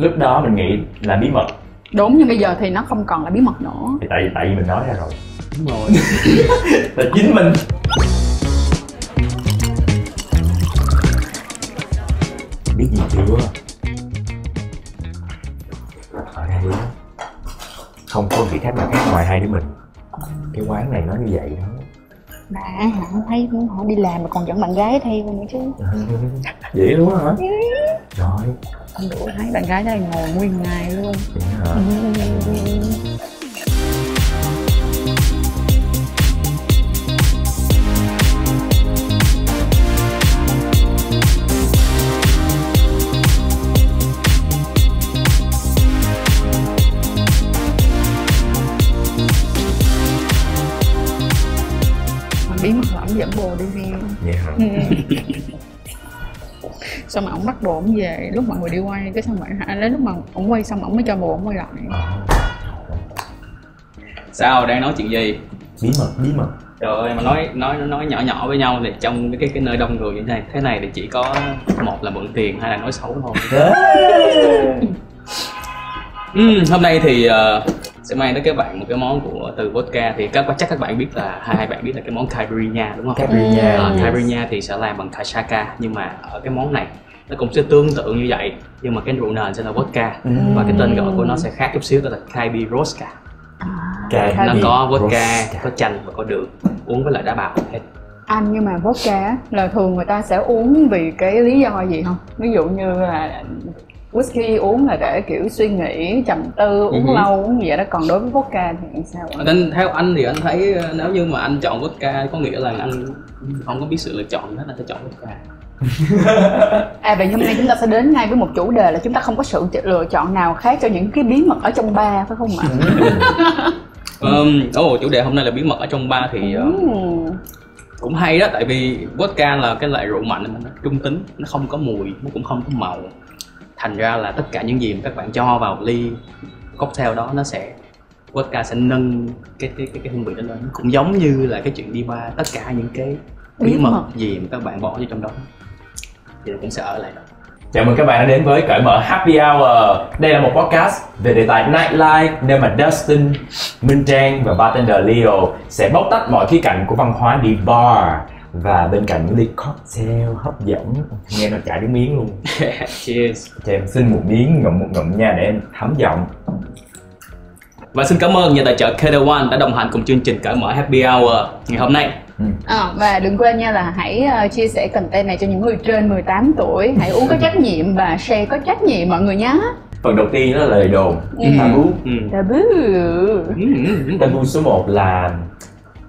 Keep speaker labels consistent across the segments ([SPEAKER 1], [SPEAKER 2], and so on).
[SPEAKER 1] Lúc đó mình nghĩ là bí mật.
[SPEAKER 2] Đúng, nhưng bây giờ thì nó không còn là bí mật nữa.
[SPEAKER 1] Thì tại vì mình nói ra rồi.
[SPEAKER 3] Đúng rồi.
[SPEAKER 1] Là chính mình. Biết gì chưa? Ở đây không có vị khách nào khác ngoài hai đứa mình. Cái quán này nó như vậy đó.
[SPEAKER 2] Bà hả, thấy họ đi làm mà còn dẫn bạn gái theo nữa chứ.
[SPEAKER 1] Vậy luôn hả? Rồi.
[SPEAKER 2] Không đủ thấy bạn gái đây ngồi nguyên ngày luôn.
[SPEAKER 1] Vậy hả?
[SPEAKER 2] Bí mật là ổng dẫn bồ đi theo.
[SPEAKER 1] Vậy hả?
[SPEAKER 2] Xong mà ổng bắt bồ ổng về lúc mọi người đi quay, cái xong rồi đến lúc mà ổng quay xong ổng mới cho bồ ổng quay lại.
[SPEAKER 3] Sao đang nói chuyện gì?
[SPEAKER 1] Bí mật.
[SPEAKER 3] Trời ơi, mà nói nhỏ nhỏ với nhau thì trong cái nơi đông người như thế này thì chỉ có một là mượn tiền, hai là nói xấu thôi. Hôm nay thì sẽ mang tới các bạn một cái món của từ vodka. Thì chắc các bạn biết là hai bạn biết là cái món caipirinha đúng không? Caipirinha thì sẽ làm bằng cachaca, nhưng mà ở cái món này nó cũng sẽ tương tự như vậy, nhưng mà cái rượu nền sẽ là vodka và cái tên gọi của nó sẽ khác chút xíu, đó là Caipiroska. Nó có vodka, có chanh và có đường, uống với lại đá bào hết.
[SPEAKER 2] Anh, nhưng mà vodka là thường người ta sẽ uống vì cái lý do gì không? Ví dụ như là whisky uống là để kiểu suy nghĩ, trầm tư, uống lâu, uống vậy đó. Còn đối với vodka thì sao ạ?
[SPEAKER 3] Theo anh thì anh thấy nếu như mà anh chọn vodka có nghĩa là anh không có biết sự lựa chọn hết, anh sẽ chọn vodka.
[SPEAKER 2] Vậy hôm nay chúng ta sẽ đến ngay với một chủ đề là chúng ta không có sự lựa chọn nào khác cho những cái bí mật ở trong bar, phải không ạ?
[SPEAKER 3] Chủ đề hôm nay là bí mật ở trong bar thì cũng hay đó, tại vì vodka là cái loại rượu mạnh, nó trung tính, nó không có mùi, nó cũng không có màu. Thành ra là tất cả những gì mà các bạn cho vào ly cocktail đó vodka sẽ nâng cái hương vị đó lên. Cũng giống như là cái chuyện đi bar, tất cả những cái bí mật gì mà các bạn bỏ vô trong đó thì cũng sẽ ở lại đó.
[SPEAKER 1] Chào mừng các bạn đã đến với Cởi Mở Happy Hour. Đây là một podcast về đề tài nightlife, nơi mà Dustin, Minh Trang và bartender Leo sẽ bóc tách mọi khía cạnh của văn hóa đi bar. Và bên cạnh những ly cocktail hấp dẫn, nghe nó chảy nước miếng luôn.
[SPEAKER 3] Cheers.
[SPEAKER 1] Cho em xin một miếng, ngậm một ngụm nha để em thấm giọng.
[SPEAKER 3] Và xin cảm ơn nhà tài trợ Ketel One đã đồng hành cùng chương trình Cởi Mở Happy Hour ngày hôm nay.
[SPEAKER 2] Và đừng quên nha là hãy chia sẻ content này cho những người trên 18 tuổi. Hãy uống có trách nhiệm và share có trách nhiệm mọi người nhé.
[SPEAKER 1] Phần đầu tiên đó là lời đồn, tabu số 1 là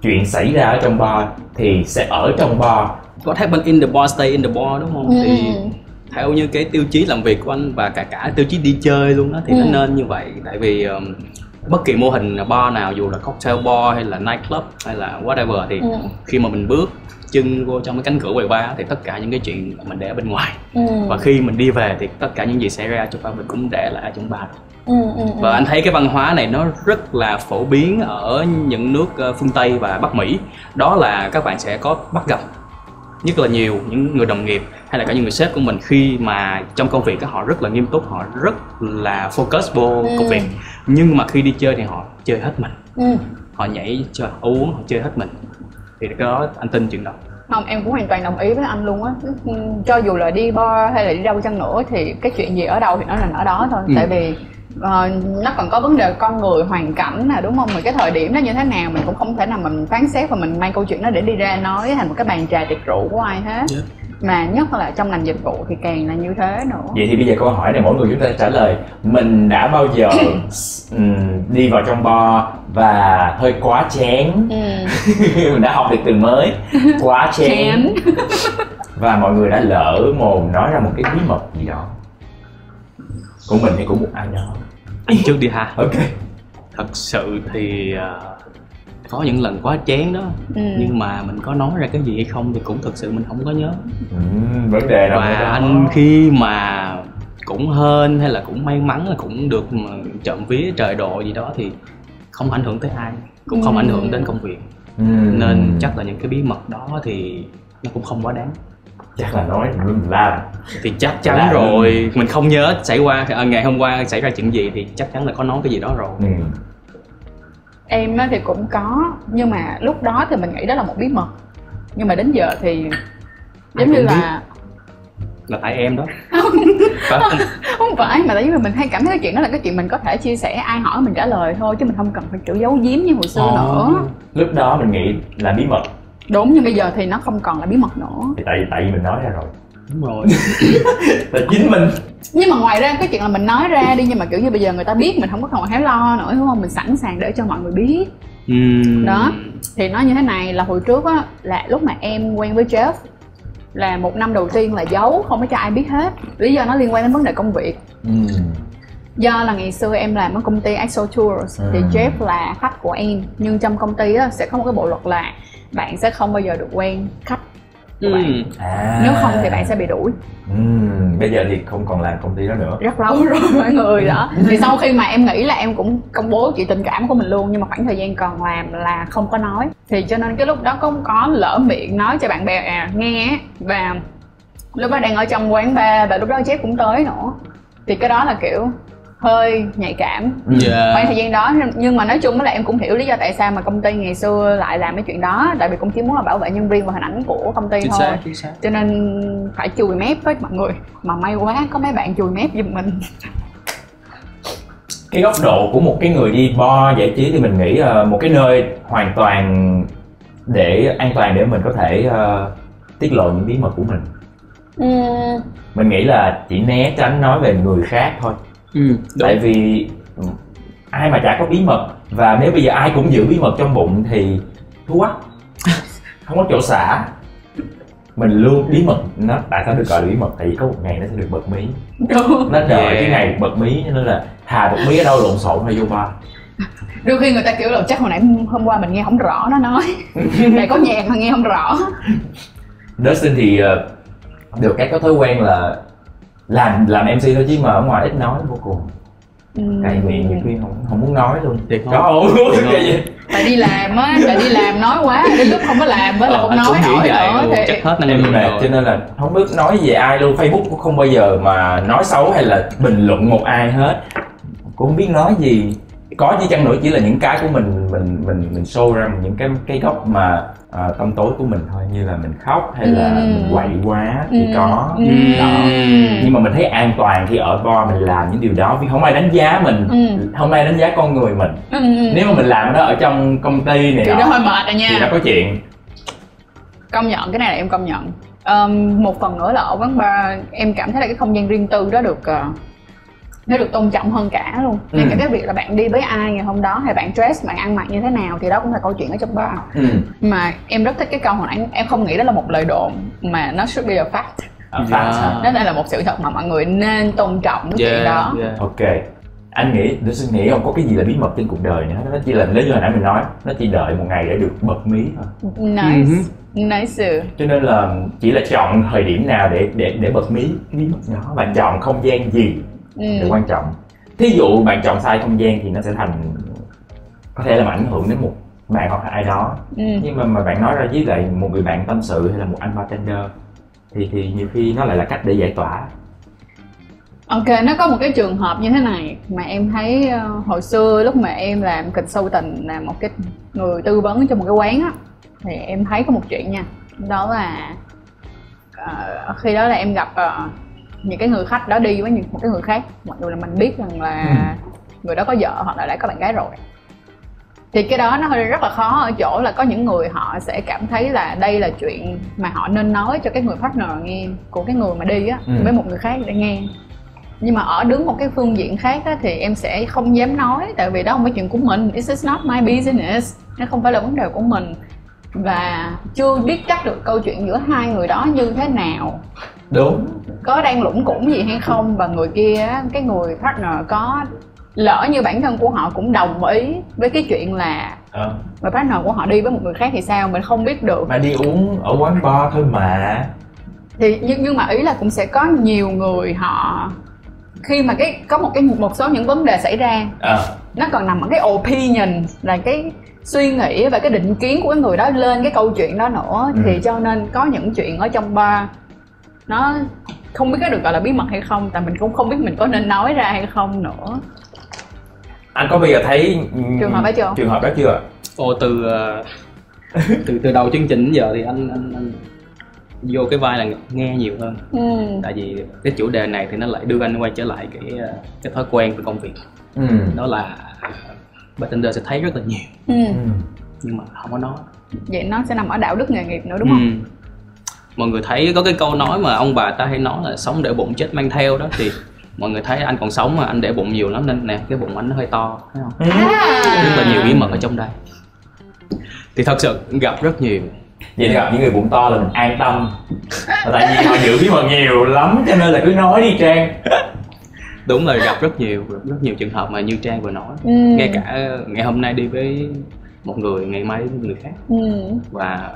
[SPEAKER 1] chuyện xảy ra ở trong bar thì sẽ ở trong bar.
[SPEAKER 3] What happened in the bar stay in the bar, đúng không? Thì theo như cái tiêu chí làm việc của anh và cả tiêu chí đi chơi luôn đó thì nó nên như vậy. Tại vì bất kỳ mô hình bar nào, dù là cocktail bar hay là nightclub hay là whatever, thì khi mà mình bước chân vô trong cái cánh cửa quầy bar thì tất cả những cái chuyện mình để ở bên ngoài. Và khi mình đi về thì tất cả những gì xảy ra trong bar mình cũng để lại ở trong bar. Và anh thấy cái văn hóa này nó rất là phổ biến ở những nước phương Tây và Bắc Mỹ. Đó là các bạn sẽ có bắt gặp nhất là nhiều những người đồng nghiệp hay là cả những người sếp của mình, khi mà trong công việc họ rất là nghiêm túc, họ rất là focus vô công việc, nhưng mà khi đi chơi thì họ chơi hết mình. Họ nhảy, chơi, uống, họ chơi hết mình. Thì cái đó anh tin chuyện đó.
[SPEAKER 2] Không, em cũng hoàn toàn đồng ý với anh luôn á. Cho dù là đi bar hay là đi đâu chăng nữa thì cái chuyện gì ở đâu thì nó là ở đó thôi. Tại vì nó còn có vấn đề con người, hoàn cảnh nè, đúng không? Mà cái thời điểm nó như thế nào mình cũng không thể nào mình phán xét và mình mang câu chuyện đó để đi ra nói thành một cái bàn trà tiệc rượu của ai hết. Mà nhất là trong ngành dịch vụ thì càng là như thế nữa.
[SPEAKER 1] Vậy thì bây giờ câu hỏi này mỗi người chúng ta trả lời. Mình đã bao giờ đi vào trong bar và hơi quá chén? Mình đã học được từ mới quá chén. Và mọi người đã lỡ mồm nói ra một cái bí mật gì đó của mình hay của một ai đó.
[SPEAKER 3] Anh trước đi ha.
[SPEAKER 1] Ok.
[SPEAKER 3] Thật sự thì có những lần quá chén đó, nhưng mà mình có nói ra cái gì hay không thì cũng thực sự mình không có nhớ.
[SPEAKER 1] Vấn đề đó.
[SPEAKER 3] Và anh khi mà cũng hên hay là cũng may mắn là cũng được trộm vía trời độ gì đó thì không ảnh hưởng tới ai, cũng không ảnh hưởng đến công việc. Nên chắc là những cái bí mật đó thì nó cũng không quá đáng.
[SPEAKER 1] chắc là nói mình làm
[SPEAKER 3] thì chắc chắn rồi, mình không nhớ xảy qua ngày hôm qua xảy ra chuyện gì thì chắc chắn là có nói cái gì đó rồi.
[SPEAKER 2] Em thì cũng có, nhưng mà lúc đó thì mình nghĩ đó là một bí mật, nhưng mà đến giờ thì giống như là
[SPEAKER 3] tại em đó.
[SPEAKER 2] Không phải, mà tại vì mình hay cảm thấy cái chuyện đó là cái chuyện mình có thể chia sẻ, ai hỏi mình trả lời thôi, chứ mình không cần phải kiểu giấu giếm như hồi xưa nữa.
[SPEAKER 1] Lúc đó mình nghĩ là bí mật.
[SPEAKER 2] Đúng, nhưng bây giờ thì nó không còn là bí mật nữa.
[SPEAKER 1] Thì tại vì mình nói ra rồi.
[SPEAKER 3] Đúng rồi.
[SPEAKER 1] Là chính mình.
[SPEAKER 2] Nhưng mà ngoài ra cái chuyện là mình nói ra đi, nhưng mà kiểu như bây giờ người ta biết mình không có còn phải lo nữa, đúng không? Mình sẵn sàng để cho mọi người biết. Đó, thì nói như thế này là hồi trước á, là lúc mà em quen với Jeff là 1 năm đầu tiên là giấu, không có cho ai biết hết. Lý do nó liên quan đến vấn đề công việc. Do là ngày xưa em làm ở công ty Axel Tours thì Jeff là khách của em, nhưng trong công ty á, sẽ có một cái bộ luật là bạn sẽ không bao giờ được quen khách của bạn. Nếu không thì bạn sẽ bị đuổi.
[SPEAKER 1] Bây giờ thì không còn làm công ty đó nữa.
[SPEAKER 2] Rất lâu rồi mọi người đó. Thì sau khi mà em nghĩ là em cũng công bố chuyện tình cảm của mình luôn, nhưng mà khoảng thời gian còn làm là không có nói. Thì cho nên cái lúc đó cũng có lỡ miệng nói cho bạn bè nghe. Và lúc đó đang ở trong quán bar và lúc đó Jeff cũng tới nữa. Thì cái đó là kiểu hơi nhạy cảm khoảng thời gian đó. Nhưng mà nói chung là em cũng hiểu lý do tại sao mà công ty ngày xưa lại làm cái chuyện đó, tại vì cũng chỉ muốn là bảo vệ nhân viên và hình ảnh của công ty thôi. Cho nên phải chùi mép với mọi người, mà may quá có mấy bạn chùi mép giùm mình.
[SPEAKER 1] Cái góc độ của một cái người đi bar giải trí thì mình nghĩ một cái nơi hoàn toàn để an toàn để mình có thể tiết lộ những bí mật của mình. Mình nghĩ là chỉ né tránh nói về người khác thôi. Tại vì ai mà chả có bí mật, và nếu bây giờ ai cũng giữ bí mật trong bụng thì thú quá, không có chỗ xả. Mình luôn bí mật, nó tại sao được gọi là bí mật, tại vì có một ngày nó sẽ được bật mí. Nó đợi cái ngày bật mí, cho nên là thà bật mí ở đâu lộn xộn hay vô bar.
[SPEAKER 2] Đôi khi người ta kiểu là chắc hồi nãy hôm qua mình nghe không rõ nó nói để có nhạc mà nghe không rõ.
[SPEAKER 1] Dustin thì được cái có thói quen là làm MC thôi, chứ mà ở ngoài ít nói vô cùng. Cày miệng nhiều khi không muốn nói luôn. Có không?
[SPEAKER 2] Tại đi làm á, tại đi làm nói quá, đến lúc không có làm á là không nói nổi nữa thì
[SPEAKER 3] chắc hết năng lượng
[SPEAKER 1] rồi. Cho nên là không biết nói về ai luôn. Facebook cũng không bao giờ mà nói xấu hay là bình luận một ai hết, cũng không biết nói gì. Có chứ chăng nữa chỉ là những cái của mình show ra những cái góc mà tâm tối của mình thôi, như là mình khóc hay là mình quậy quá thì có đó. Nhưng mà mình thấy an toàn khi ở bar mình làm những điều đó, vì không ai đánh giá mình, không ai đánh giá con người mình. Nếu mà mình làm nó ở trong công ty này
[SPEAKER 2] thì nó hơi mệt rồi nha,
[SPEAKER 1] thì nó có chuyện.
[SPEAKER 2] Công nhận cái này là em công nhận. Một phần nữa là ở quán bar em cảm thấy là cái không gian riêng tư đó được nó được tôn trọng hơn cả luôn. Ngay cả cái việc là bạn đi với ai ngày hôm đó, hay bạn dress, bạn ăn mặc như thế nào thì đó cũng là câu chuyện ở trong bar. Mà em rất thích cái câu hồi nãy, em không nghĩ đó là một lời đồn mà nó should be a fact. Nó đây là một sự thật mà mọi người nên tôn trọng cái chuyện đó.
[SPEAKER 1] Ok, anh nghĩ, tôi suy nghĩ không có cái gì là bí mật trên cuộc đời nữa. Nó chỉ là lý do hồi nãy mình nói, nó chỉ đợi một ngày để được bật mí thôi.
[SPEAKER 2] Nice.
[SPEAKER 1] Cho nên là chỉ là chọn thời điểm nào để bật mí cái bí mật đó, và chọn không gian gì là quan trọng. Thí dụ bạn chọn sai không gian thì nó sẽ thành, có thể làm ảnh hưởng đến một bạn hoặc ai đó. Nhưng mà bạn nói ra với lại một người bạn tâm sự hay là một anh bartender thì nhiều khi nó lại là cách để giải tỏa.
[SPEAKER 2] Ok, nó có một cái trường hợp như thế này mà em thấy hồi xưa lúc mà em làm consultant, là một cái người tư vấn trong một cái quán á, thì em thấy có một chuyện nha. Đó là khi đó là em gặp những cái người khách đó đi với một cái người khác, mặc dù là mình biết rằng là người đó có vợ hoặc là đã có bạn gái rồi. Thì cái đó nó hơi rất là khó ở chỗ là có những người họ sẽ cảm thấy là đây là chuyện mà họ nên nói cho cái người partner nghe, của cái người mà đi á, với một người khác để nghe. Nhưng mà ở đứng một cái phương diện khác á, thì em sẽ không dám nói, tại vì đó không phải chuyện của mình. It's not my business, nó không phải là vấn đề của mình. Và chưa biết chắc được câu chuyện giữa hai người đó như thế nào,
[SPEAKER 1] đúng,
[SPEAKER 2] có đang lủng củng gì hay không. Và người kia, cái người partner có lỡ như bản thân của họ cũng đồng ý với cái chuyện là người partner của họ đi với một người khác thì sao, mình không biết được.
[SPEAKER 1] Mà đi uống ở quán bar thôi mà. Thì
[SPEAKER 2] nhưng mà ý là cũng sẽ có nhiều người họ khi mà có một số những vấn đề xảy ra, nó còn nằm ở cái opinion, là cái suy nghĩ và cái định kiến của cái người đó lên cái câu chuyện đó nữa. Thì cho nên có những chuyện ở trong bar nó không biết có được gọi là bí mật hay không, tại mình cũng không biết mình có nên nói ra hay không nữa.
[SPEAKER 1] Anh có bao giờ thấy
[SPEAKER 2] trường hợp đó chưa?
[SPEAKER 1] Trường hợp đó chưa?
[SPEAKER 3] Từ đầu chương trình đến giờ thì anh vô cái vai là nghe nhiều hơn. Tại vì cái chủ đề này thì nó lại đưa anh quay trở lại cái thói quen của công việc. Đó là bartender sẽ thấy rất là nhiều, nhưng mà không có nói.
[SPEAKER 2] Vậy nó sẽ nằm ở đạo đức nghề nghiệp nữa đúng không?
[SPEAKER 3] Mọi người thấy có cái câu nói mà ông bà ta hay nói là sống để bụng chết mang theo đó, thì mọi người thấy anh còn sống mà anh để bụng nhiều lắm, nên nè cái bụng anh nó hơi to, thấy không? Rất là nhiều bí mật ở trong đây. Thì thật sự gặp rất nhiều.
[SPEAKER 1] Vậy thì gặp những người bụng to là mình an tâm, tại vì họ giữ bí mật nhiều lắm cho nên là cứ nói đi Trang.
[SPEAKER 3] Đúng là gặp rất nhiều trường hợp mà như Trang vừa nói. Ngay cả ngày hôm nay đi với một người, ngày mai với người khác. Và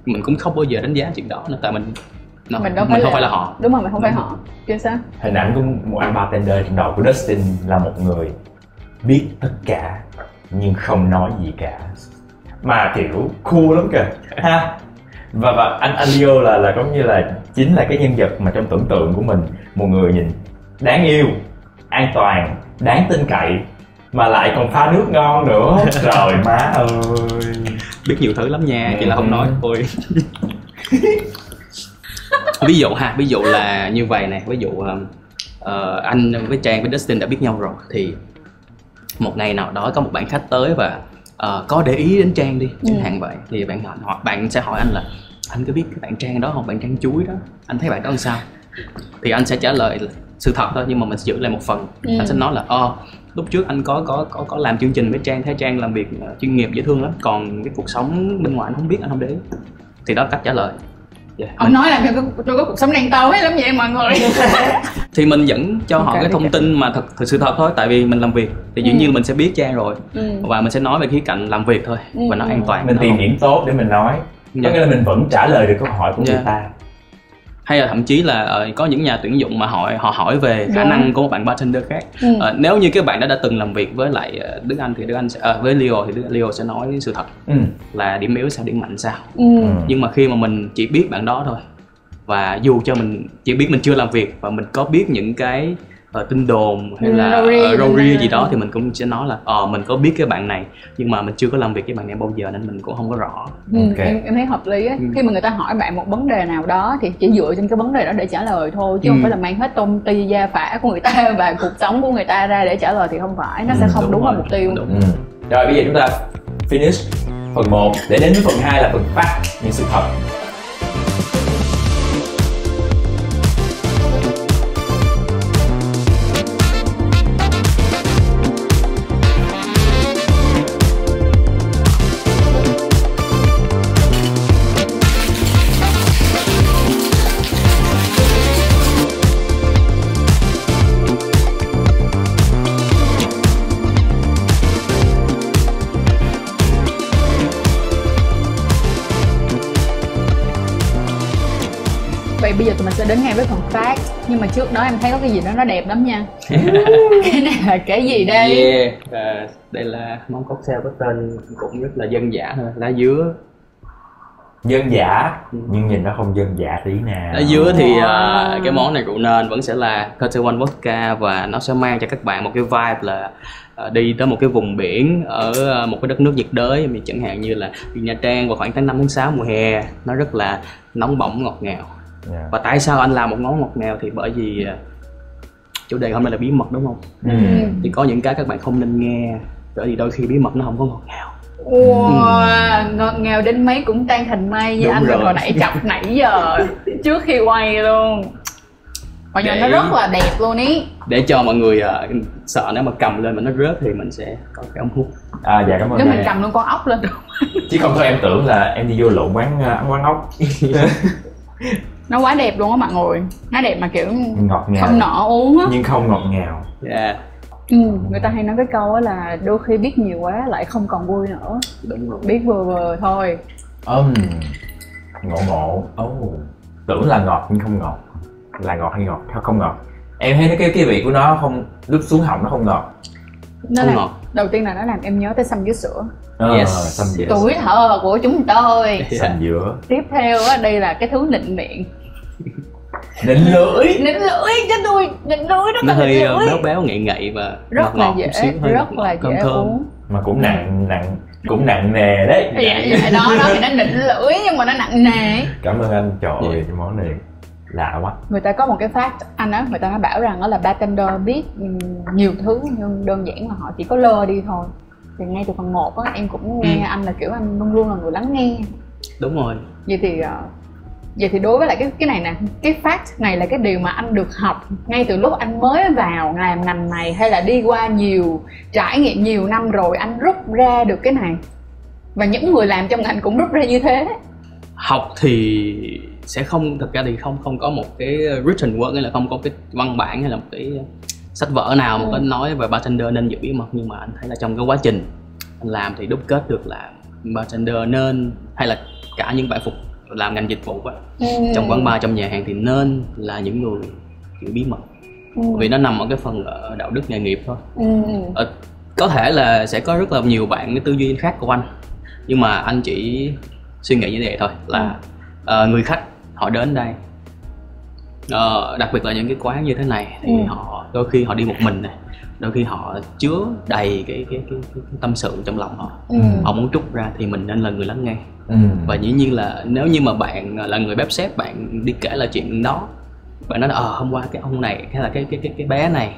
[SPEAKER 3] mình cũng không bao giờ đánh giá chuyện đó nữa, tại mình không phải là họ.
[SPEAKER 2] Đúng rồi, mình không phải họ. Chính xác.
[SPEAKER 1] Hình ảnh của một anh bartender trong đầu của Dustin là một người biết tất cả nhưng không nói gì cả, mà kiểu cool lắm kìa ha. Và anh Leo là giống như là chính là cái nhân vật mà trong tưởng tượng của mình, một người nhìn đáng yêu, an toàn, đáng tin cậy, mà lại còn pha nước ngon nữa. Trời má ơi,
[SPEAKER 3] biết nhiều thứ lắm nha, chỉ là không nói thôi. ví dụ là như vậy nè, ví dụ anh với Trang với Dustin đã biết nhau rồi, thì một ngày nào đó có một bạn khách tới và có để ý đến Trang đi, chẳng hạn vậy, thì bạn sẽ hỏi anh là anh có biết cái bạn Trang đó không, bạn Trang chuối đó, anh thấy bạn đó làm sao? Thì anh sẽ trả lời là sự thật thôi, nhưng mà mình sẽ giữ lại một phần. Anh sẽ nói là lúc trước anh có làm chương trình với Trang, thấy Trang làm việc chuyên nghiệp dễ thương lắm, còn cái cuộc sống bên ngoài anh không biết, anh không để ý. Thì đó là cách trả lời.
[SPEAKER 2] Ông nói là tôi có cuộc sống đen tối lắm vậy mọi người.
[SPEAKER 3] Thì mình vẫn cho họ cái thông tin mà sự thật thôi, tại vì mình làm việc thì dĩ nhiên mình sẽ biết Trang rồi, và mình sẽ nói về khía cạnh làm việc thôi, và nó an toàn.
[SPEAKER 1] Mình tìm điểm tốt để mình nói, có nghĩa là mình vẫn trả lời được câu hỏi của người ta.
[SPEAKER 3] Hay là thậm chí là có những nhà tuyển dụng mà họ hỏi về khả năng của một bạn bartender khác. Nếu như cái bạn đã từng làm việc với lại Đức Anh thì Đức Anh sẽ, với Leo thì Leo sẽ nói sự thật, là điểm yếu sao, điểm mạnh sao. Nhưng mà khi mà mình chỉ biết bạn đó thôi, và dù cho mình chỉ biết mình chưa làm việc và mình có biết những cái tin đồn hay là râu ria gì đó, thì mình cũng sẽ nói là mình có biết cái bạn này nhưng mà mình chưa có làm việc với bạn này bao giờ nên mình cũng không có rõ.
[SPEAKER 2] Em thấy hợp lý ấy. Khi mà người ta hỏi bạn một vấn đề nào đó thì chỉ dựa trên cái vấn đề đó để trả lời thôi, chứ không phải là mang hết công ty gia phả của người ta và cuộc sống của người ta ra để trả lời, thì không phải, nó sẽ không đúng vào mục tiêu.
[SPEAKER 1] Rồi bây giờ chúng ta finish phần 1 để đến với phần 2 là phần fact, những sự thật.
[SPEAKER 2] Vậy bây giờ tụi mình sẽ đến ngay với phần fact. Nhưng mà trước đó em thấy có cái gì đó nó đẹp lắm nha. Cái này là cái gì đây?
[SPEAKER 3] Đây là món cocktail có tên cũng rất là dân dã thôi, lá dứa.
[SPEAKER 1] Dân dã, nhưng nhìn nó không dân dã tí nào.
[SPEAKER 3] Lá dứa thì cái món này rượu nền vẫn sẽ là Ketel One Vodka, và nó sẽ mang cho các bạn một cái vibe là đi tới một cái vùng biển ở một cái đất nước nhiệt đới, chẳng hạn như là Nha Trang vào khoảng tháng 5 tháng 6 mùa hè, nó rất là nóng bỏng ngọt ngào. Và tại sao anh làm một món ngọt ngào thì bởi vì chủ đề hôm nay là bí mật, đúng không? Thì có những cái các bạn không nên nghe, bởi vì đôi khi bí mật nó không có ngọt ngào.
[SPEAKER 2] Ngọt ngào đến mấy cũng tan thành mây như anh hồi nãy chọc nãy giờ trước khi quay luôn. Và nó rất là đẹp luôn ý.
[SPEAKER 3] Để cho mọi người sợ nếu mà cầm lên mà nó rớt thì mình sẽ có cái ống hút.
[SPEAKER 1] Dạ cảm ơn.
[SPEAKER 2] Nếu mình cầm luôn con ốc lên được.
[SPEAKER 1] Chứ không thôi em tưởng là em đi vô lộn quán ốc.
[SPEAKER 2] Nó quá đẹp luôn á mọi người. Nó đẹp mà kiểu
[SPEAKER 1] ngọt ngào,
[SPEAKER 2] không nỡ uống á,
[SPEAKER 1] nhưng không ngọt ngào.
[SPEAKER 2] Người ta hay nói cái câu á là đôi khi biết nhiều quá lại không còn vui nữa.
[SPEAKER 3] Đúng rồi.
[SPEAKER 2] Biết vừa vừa thôi.
[SPEAKER 1] Ngộ. Tưởng là ngọt nhưng không ngọt. Là ngọt hay ngọt? Không ngọt. Em thấy cái vị của nó không, lúc xuống họng nó không ngọt.
[SPEAKER 2] Nó không ngọt. Đầu tiên là nó làm em nhớ tới sâm dứa sữa.
[SPEAKER 1] Sâm dứa.
[SPEAKER 2] Tuổi thơ của chúng tôi.
[SPEAKER 1] Sâm dứa.
[SPEAKER 2] Tiếp theo á, đây là cái thứ nịnh miệng.
[SPEAKER 1] Nịnh lưỡi
[SPEAKER 2] chứ tôi nịnh lưỡi rất
[SPEAKER 3] nó
[SPEAKER 2] là
[SPEAKER 3] hơi
[SPEAKER 2] nịnh lưỡi.
[SPEAKER 3] béo béo ngậy ngậy và
[SPEAKER 2] Rất là dễ, rất là dễ uống.
[SPEAKER 1] Mà cũng cũng nặng nề đấy.
[SPEAKER 2] Dạ đó thì nó nịnh lưỡi nhưng mà nó nặng nề.
[SPEAKER 1] Cảm ơn anh, trời ơi cái món này lạ quá.
[SPEAKER 2] Người ta có một cái fact anh á, người ta nói bảo rằng đó là bartender biết nhiều thứ nhưng đơn giản là họ chỉ có lơ đi thôi. Thì ngay từ phần 1 á em cũng nghe anh là kiểu anh luôn luôn là người lắng nghe.
[SPEAKER 3] Đúng rồi.
[SPEAKER 2] Vậy thì đối với lại cái này nè, cái fact này là cái điều mà anh được học ngay từ lúc anh mới vào làm ngành này, hay là đi qua nhiều trải nghiệm nhiều năm rồi anh rút ra được cái này và những người làm trong ngành cũng rút ra như thế?
[SPEAKER 3] Học thì sẽ không, thực ra thì không có một cái written word, hay là không có cái văn bản hay là một cái sách vở nào mà có nói về bartender nên giữ bí mật. Nhưng mà anh thấy là trong cái quá trình anh làm thì đúc kết được là bartender nên, hay là cả những bạn phục làm ngành dịch vụ á, trong quán bar, trong nhà hàng thì nên là những người giữ bí mật. Vì nó nằm ở cái phần đạo đức nghề nghiệp thôi. Có thể là sẽ có rất là nhiều bạn cái tư duy khác của anh, nhưng mà anh chỉ suy nghĩ như vậy thôi, là người khách họ đến đây, đặc biệt là những cái quán như thế này thì họ đôi khi họ đi một mình này, đôi khi họ chứa đầy cái tâm sự trong lòng họ. Họ muốn trút ra thì mình nên là người lắng nghe. Và dĩ nhiên là nếu như mà bạn là người bếp xếp, bạn đi kể lại chuyện đó, bạn nói là hôm qua cái ông này hay là cái bé này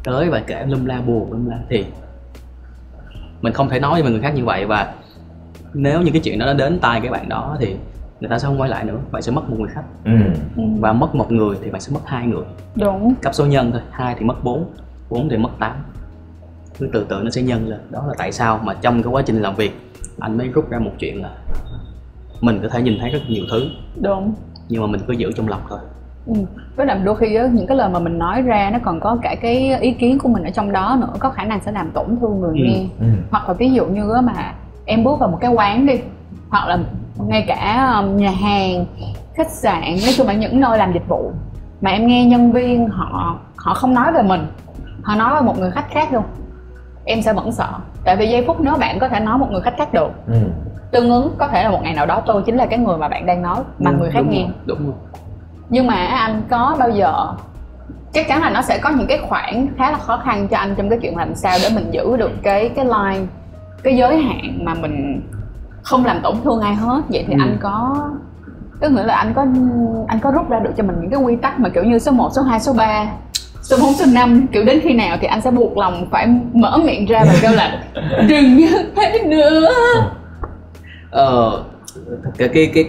[SPEAKER 3] tới và kể lum la buồn lum la, thì mình không thể nói với người khác như vậy. Và nếu như cái chuyện đó nó đến tai cái bạn đó thì người ta sẽ không quay lại nữa, bạn sẽ mất một người khách. Và mất một người thì bạn sẽ mất 2 người.
[SPEAKER 2] Đúng.
[SPEAKER 3] Cấp số nhân thôi, 2 thì mất 4, 4 thì mất 8. Cứ từ từ nó sẽ nhân lên. Đó là tại sao mà trong cái quá trình làm việc anh mới rút ra một chuyện là mình có thể nhìn thấy rất nhiều thứ.
[SPEAKER 2] Đúng.
[SPEAKER 3] Nhưng mà mình cứ giữ trong lòng thôi.
[SPEAKER 2] Với lại đôi khi những cái lời mà mình nói ra nó còn có cả cái ý kiến của mình ở trong đó nữa, có khả năng sẽ làm tổn thương người nghe. Hoặc là ví dụ như mà em bước vào một cái quán đi, hoặc là ngay cả nhà hàng, khách sạn, nói chung là những nơi làm dịch vụ mà em nghe nhân viên họ không nói về mình, họ nói về một người khách khác luôn, em sẽ vẫn sợ. Tại vì giây phút nếu bạn có thể nói một người khách khác được, tương ứng có thể là một ngày nào đó tôi chính là cái người mà bạn đang nói mà người khác nghe.
[SPEAKER 3] Đúng rồi.
[SPEAKER 2] Nhưng mà anh có bao giờ, chắc chắn là nó sẽ có những cái khoảng khá là khó khăn cho anh trong cái chuyện làm sao để mình giữ được cái line, cái giới hạn mà mình không làm tổn thương ai hết. Vậy thì anh có, tức nghĩa là anh có rút ra được cho mình những cái quy tắc mà kiểu như số 1, số 2, số 3, số 4, số 5, kiểu đến khi nào thì anh sẽ buộc lòng phải mở miệng ra và kêu là đừng nhắc hết nữa.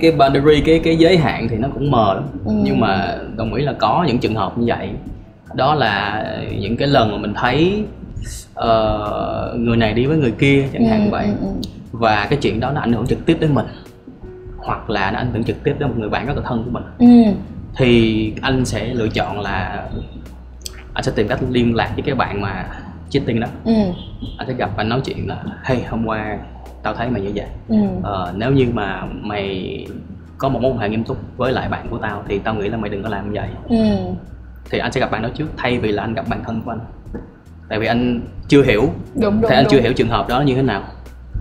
[SPEAKER 3] Cái boundary, cái giới hạn thì nó cũng mờ lắm. Nhưng mà đồng ý là có những trường hợp như vậy. Đó là những cái lần mà mình thấy người này đi với người kia chẳng hạn vậy. Và cái chuyện đó nó ảnh hưởng trực tiếp đến mình, hoặc là nó ảnh hưởng trực tiếp đến một người bạn rất là thân của mình. Thì anh sẽ lựa chọn là anh sẽ tìm cách liên lạc với cái bạn mà cheating đó. Anh sẽ gặp và nói chuyện là hey, hôm qua tao thấy mày như vậy. Nếu như mà mày có một mối quan hệ nghiêm túc với lại bạn của tao thì tao nghĩ là mày đừng có làm như vậy. Thì anh sẽ gặp bạn đó trước thay vì là anh gặp bạn thân của anh. Tại vì anh chưa hiểu, chưa hiểu trường hợp đó như thế nào.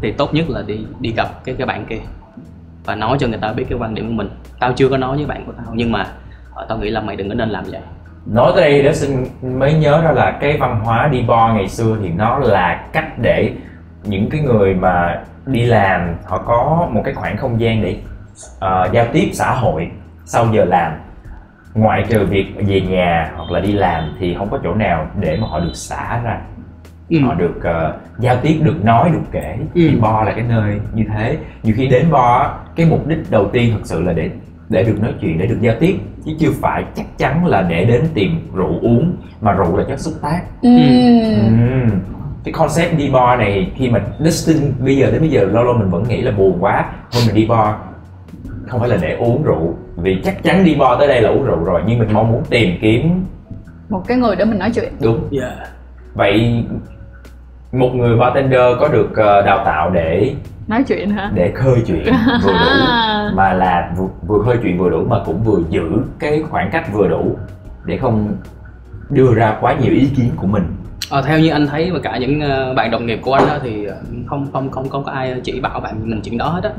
[SPEAKER 3] Thì tốt nhất là đi gặp cái bạn kia và nói cho người ta biết cái quan điểm của mình. Tao chưa có nói với bạn của tao, nhưng mà tao nghĩ là mày đừng có nên làm vậy.
[SPEAKER 1] Nói tới đây đó xin mới nhớ ra là cái văn hóa đi bar ngày xưa thì nó là cách để những cái người mà đi làm họ có một cái khoảng không gian để giao tiếp xã hội sau giờ làm. Ngoại trừ việc về nhà hoặc là đi làm thì không có chỗ nào để mà họ được xả ra, họ được giao tiếp, được nói, được kể. Thì bar là cái nơi như thế. Nhiều khi đến bar cái mục đích đầu tiên thật sự là để được nói chuyện, để được giao tiếp, chứ chưa phải chắc chắn là để đến tìm rượu uống, mà rượu là chất xúc tác. Cái concept đi bar này khi mà đến bây giờ lâu lâu mình vẫn nghĩ là buồn quá, thôi mình đi bar không phải là để uống rượu, vì chắc chắn đi bar tới đây là uống rượu rồi, nhưng mình mong muốn tìm kiếm
[SPEAKER 2] một cái người để mình nói chuyện.
[SPEAKER 1] Đúng. Vậy một người bartender có được đào tạo để
[SPEAKER 2] nói chuyện hả?
[SPEAKER 1] Để khơi chuyện vừa đủ, mà là vừa khơi chuyện vừa đủ mà cũng vừa giữ cái khoảng cách vừa đủ để không đưa ra quá nhiều ý kiến của mình.
[SPEAKER 3] Theo như anh thấy và cả những bạn đồng nghiệp của anh đó thì không có ai chỉ bảo bạn mình chuyện đó hết á.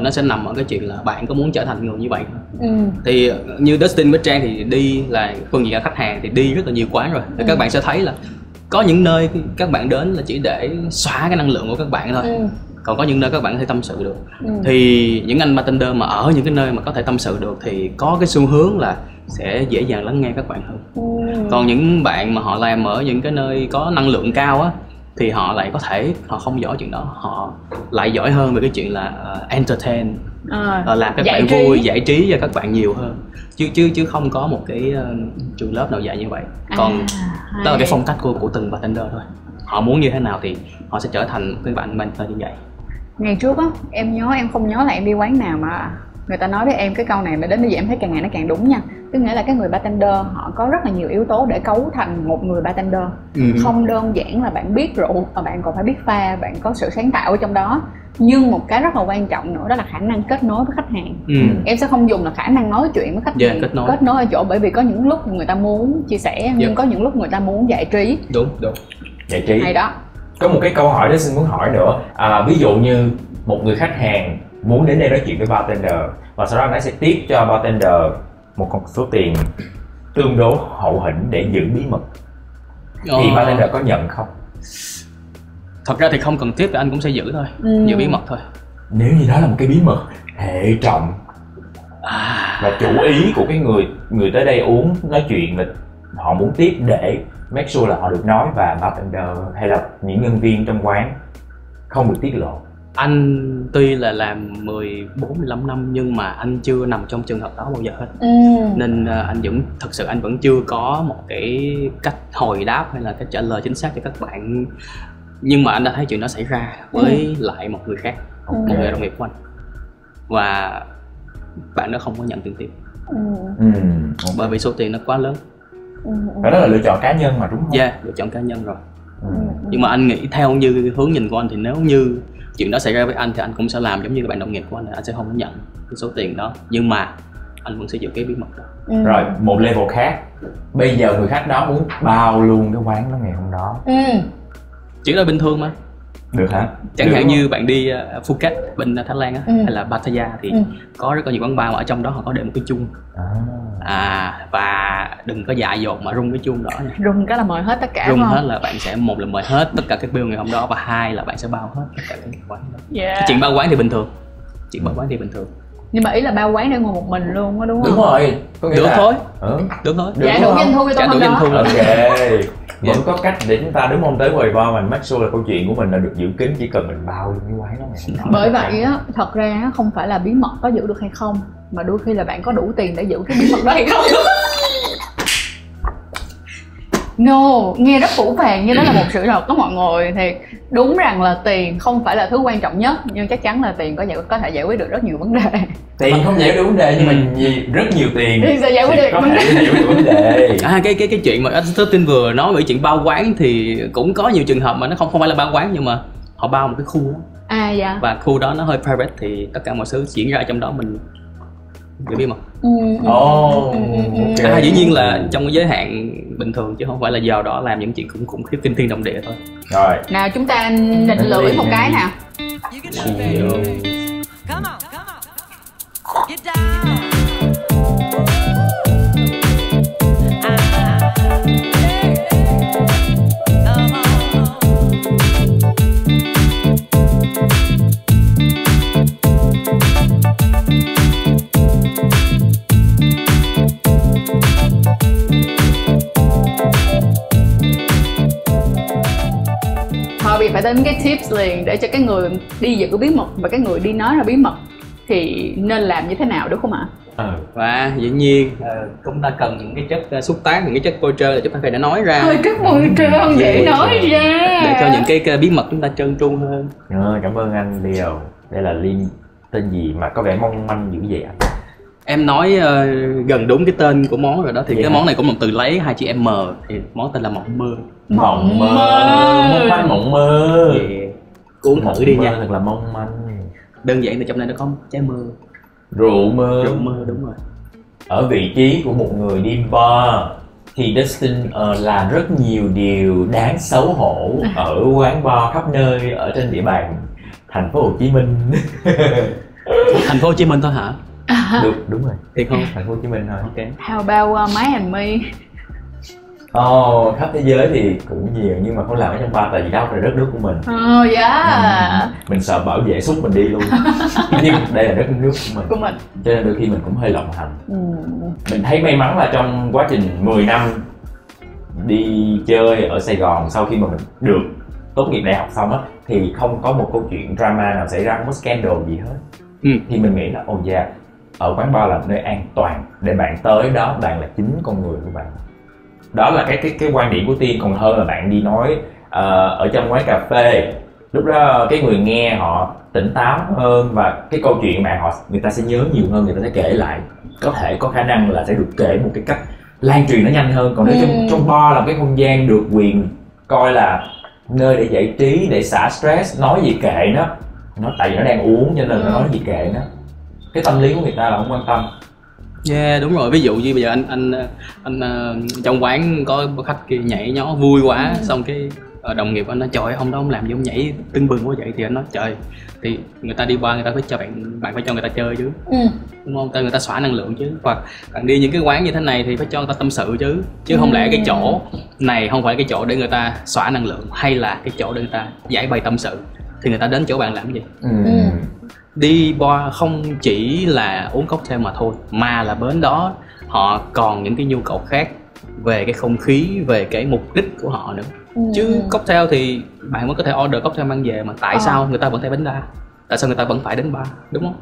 [SPEAKER 3] Nó sẽ nằm ở cái chuyện là bạn có muốn trở thành người như vậy không. Thì như Dustin với Trang thì đi là phương diện khách hàng thì đi rất là nhiều quán rồi. Thì các bạn sẽ thấy là có những nơi các bạn đến là chỉ để xóa cái năng lượng của các bạn thôi. Còn có những nơi các bạn có thể tâm sự được. Thì những anh bartender mà ở những cái nơi mà có thể tâm sự được thì có cái xu hướng là sẽ dễ dàng lắng nghe các bạn hơn. Còn những bạn mà họ làm ở những cái nơi có năng lượng cao á thì họ lại có thể họ không giỏi chuyện đó, họ lại giỏi hơn về cái chuyện là entertain, làm các bạn vui, giải trí cho các bạn nhiều hơn. Chứ không có một cái trường lớp nào dạy như vậy. Còn đó là cái phong cách của từng bartender thôi. Họ muốn như thế nào thì họ sẽ trở thành một cái bạn mentor như vậy.
[SPEAKER 2] Ngày trước á, em không nhớ là em đi quán nào mà người ta nói với em cái câu này mà đến bây giờ em thấy càng ngày nó càng đúng nha. Tức nghĩa là cái người bartender họ có rất là nhiều yếu tố để cấu thành một người bartender. Không đơn giản là bạn biết rượu mà bạn còn phải biết pha, bạn có sự sáng tạo ở trong đó. Nhưng một cái rất là quan trọng nữa đó là khả năng kết nối với khách hàng. Em sẽ không dùng là khả năng nói chuyện với khách hàng, kết nối ở chỗ, bởi vì có những lúc người ta muốn chia sẻ nhưng có những lúc người ta muốn giải trí.
[SPEAKER 3] Đúng.
[SPEAKER 1] Giải trí.
[SPEAKER 2] Hay đó.
[SPEAKER 1] Có một cái câu hỏi đó xin muốn hỏi nữa. Ví dụ như một người khách hàng muốn đến đây nói chuyện với bartender và sau đó anh ấy sẽ tiếp cho bartender một con số tiền tương đối hậu hĩnh để giữ bí mật, thì bartender có nhận không?
[SPEAKER 3] Thật ra thì không cần thiết, anh cũng sẽ giữ thôi, giữ bí mật thôi.
[SPEAKER 1] Nếu như đó là một cái bí mật hệ trọng và chủ ý của cái người tới đây uống nói chuyện là họ muốn tiếp để make sure là họ được nói và bartender hay là những nhân viên trong quán không được tiết lộ.
[SPEAKER 3] Anh tuy là làm 14-15 năm nhưng mà anh chưa nằm trong trường hợp đó bao giờ hết. Nên anh vẫn chưa có một cái cách hồi đáp hay là cách trả lời chính xác cho các bạn. Nhưng mà anh đã thấy chuyện đó xảy ra với lại một người khác, một người đồng nghiệp của anh, và bạn đó không có nhận tiền tiếp. Bởi vì số tiền nó quá lớn.
[SPEAKER 1] Và đó là lựa chọn cá nhân mà, đúng không?
[SPEAKER 3] Lựa chọn cá nhân rồi. Nhưng mà anh nghĩ theo như hướng nhìn của anh thì nếu như chuyện đó xảy ra với anh thì anh cũng sẽ làm giống như các bạn đồng nghiệp của anh sẽ không nhận cái số tiền đó, nhưng mà anh vẫn sẽ giữ cái bí mật đó.
[SPEAKER 1] Rồi một level khác, bây giờ người khách đó muốn bao luôn cái quán đó ngày hôm đó.
[SPEAKER 3] Chuyện đó bình thường mà.
[SPEAKER 1] Được hả?
[SPEAKER 3] Chẳng hạn như bạn đi Phuket bên Thái Lan á, hay là Pattaya thì có rất là nhiều quán bar mà ở trong đó họ có để một cái chuông. Và đừng có dại dột mà rung cái chuông đó nha.
[SPEAKER 2] Rung cái là mời hết tất cả.
[SPEAKER 3] Rung hết là bạn sẽ, một là mời hết tất cả các bill ngày hôm đó, và hai là bạn sẽ bao hết tất cả các quán đó. Cái chuyện bao quán thì bình thường. Nhưng mà ý là bao quán để ngồi một mình luôn á, đúng không?
[SPEAKER 1] Đúng rồi.
[SPEAKER 3] Được thôi. Được thôi.
[SPEAKER 2] Trả đủ doanh thu cho tôi hôm đó.
[SPEAKER 1] Ok. Vẫn có cách để chúng ta đúng không, tới quầy bar mình make sure là câu chuyện của mình là được giữ kín, chỉ cần mình bao luôn cái quán đó ngày hôm đó.
[SPEAKER 2] Bởi vậy á, thật ra không phải là bí mật có giữ được hay không, mà đôi khi là bạn có đủ tiền để giữ cái bí mật đó hay không. No, nghe rất phủ phàng nhưng đó là một sự thật đó mọi người. Thì đúng rằng là tiền không phải là thứ quan trọng nhất, nhưng chắc chắn là tiền có thể giải quyết được rất nhiều vấn đề.
[SPEAKER 1] Tiền không giải quyết được vấn đề nhưng mà rất nhiều tiền
[SPEAKER 2] thì sẽ giải quyết được
[SPEAKER 1] vấn đề.
[SPEAKER 3] Cái chuyện mà Dustin vừa nói về chuyện bao quán thì cũng có nhiều trường hợp mà nó không phải là bao quán, nhưng mà họ bao một cái khu đó. Và khu đó nó hơi private thì tất cả mọi thứ diễn ra trong đó mình giữ bí mật. Dĩ nhiên là trong cái giới hạn bình thường chứ không phải là giờ đó làm những chuyện cũng khủng khiếp kinh thiên động địa thôi.
[SPEAKER 1] Rồi
[SPEAKER 2] nào chúng ta định lưỡi một cái nào. Phải đến cái tips liền để cho cái người đi giữ bí mật và cái người đi nói ra bí mật thì nên làm như thế nào, đúng không ạ?
[SPEAKER 3] Và dĩ nhiên chúng ta cần những cái chất xúc tác, những cái chất bôi trơn là chúng ta phải đã nói ra.
[SPEAKER 2] Chất bôi trơn vậy nói ra
[SPEAKER 3] để cho những cái bí mật chúng ta trơn tru hơn.
[SPEAKER 1] Cảm ơn anh Leo. Đây là Linh tên gì mà có vẻ mong manh dữ vậy anh?
[SPEAKER 3] Em nói gần đúng cái tên của món rồi đó. Thì cái món này cũng một từ lấy 2 chữ M, thì món tên là mộng mơ.
[SPEAKER 1] Mộng mơ. Mộng mơ.
[SPEAKER 3] Cuốn thử đi nha.
[SPEAKER 1] Thật là mong manh.
[SPEAKER 3] Đơn giản thì trong này nó có trái mơ.
[SPEAKER 1] Rượu mơ.
[SPEAKER 3] Rượu mơ, đúng rồi.
[SPEAKER 1] Ở vị trí của một người đi bar Thì Dustin làm rất nhiều điều đáng xấu hổ ở quán bar khắp nơi ở trên địa bàn thành phố Hồ Chí Minh.
[SPEAKER 3] Thành phố Hồ Chí Minh thôi hả?
[SPEAKER 1] Đúng rồi.
[SPEAKER 3] Thiệt không?
[SPEAKER 1] Thành phố Hồ Chí Minh thôi.
[SPEAKER 3] Ok.
[SPEAKER 2] How about My and Me?
[SPEAKER 1] Khắp thế giới thì cũng nhiều nhưng mà không làm ở trong bar tại vì đó là đất của mình. Mình sợ bảo vệ xúc mình đi luôn. Nhưng đây là đất nước của mình. Cho nên đôi khi mình cũng hơi lộng hành. Mình thấy may mắn là trong quá trình 10 năm đi chơi ở Sài Gòn, sau khi mà mình được tốt nghiệp đại học xong á, thì không có một câu chuyện drama nào xảy ra, không có scandal gì hết. Thì mình nghĩ là ở quán bar là nơi an toàn để bạn tới đó, bạn là chính con người của bạn. Đó là cái quan điểm của Tiên, còn hơn là bạn đi nói ở trong quán cà phê. Lúc đó cái người nghe họ tỉnh táo hơn và cái câu chuyện bạn người ta sẽ nhớ nhiều hơn, người ta sẽ kể lại, có thể có khả năng là sẽ được kể một cái cách lan truyền nó nhanh hơn. Còn nếu trong bar là cái không gian được quyền coi là nơi để giải trí, để xả stress, nói gì kệ nó tại vì nó đang uống cho nên nó nói gì kệ nó. Cái tâm lý của người ta là không quan tâm.
[SPEAKER 3] Yeah, đúng rồi. Ví dụ như bây giờ anh trong quán có khách kia nhảy nhó vui quá, xong cái đồng nghiệp anh nói trời ơi, ông đó ông làm gì ông nhảy tưng bừng quá vậy, thì anh nói trời, thì người ta đi qua người ta phải cho bạn phải cho người ta chơi chứ, đúng không? Người ta xóa năng lượng chứ. Hoặc bạn đi những cái quán như thế này thì phải cho người ta tâm sự chứ không lẽ cái chỗ này không phải cái chỗ để người ta xóa năng lượng, hay là cái chỗ để người ta giải bày tâm sự, thì người ta đến chỗ bạn làm cái gì? Đi bar không chỉ là uống cocktail mà thôi, mà là bên đó họ còn những cái nhu cầu khác về cái không khí, về cái mục đích của họ nữa. Chứ cocktail thì bạn vẫn có thể order cocktail mang về, mà tại sao người ta vẫn phải đến bar? Tại sao người ta vẫn phải đến bar, đúng không?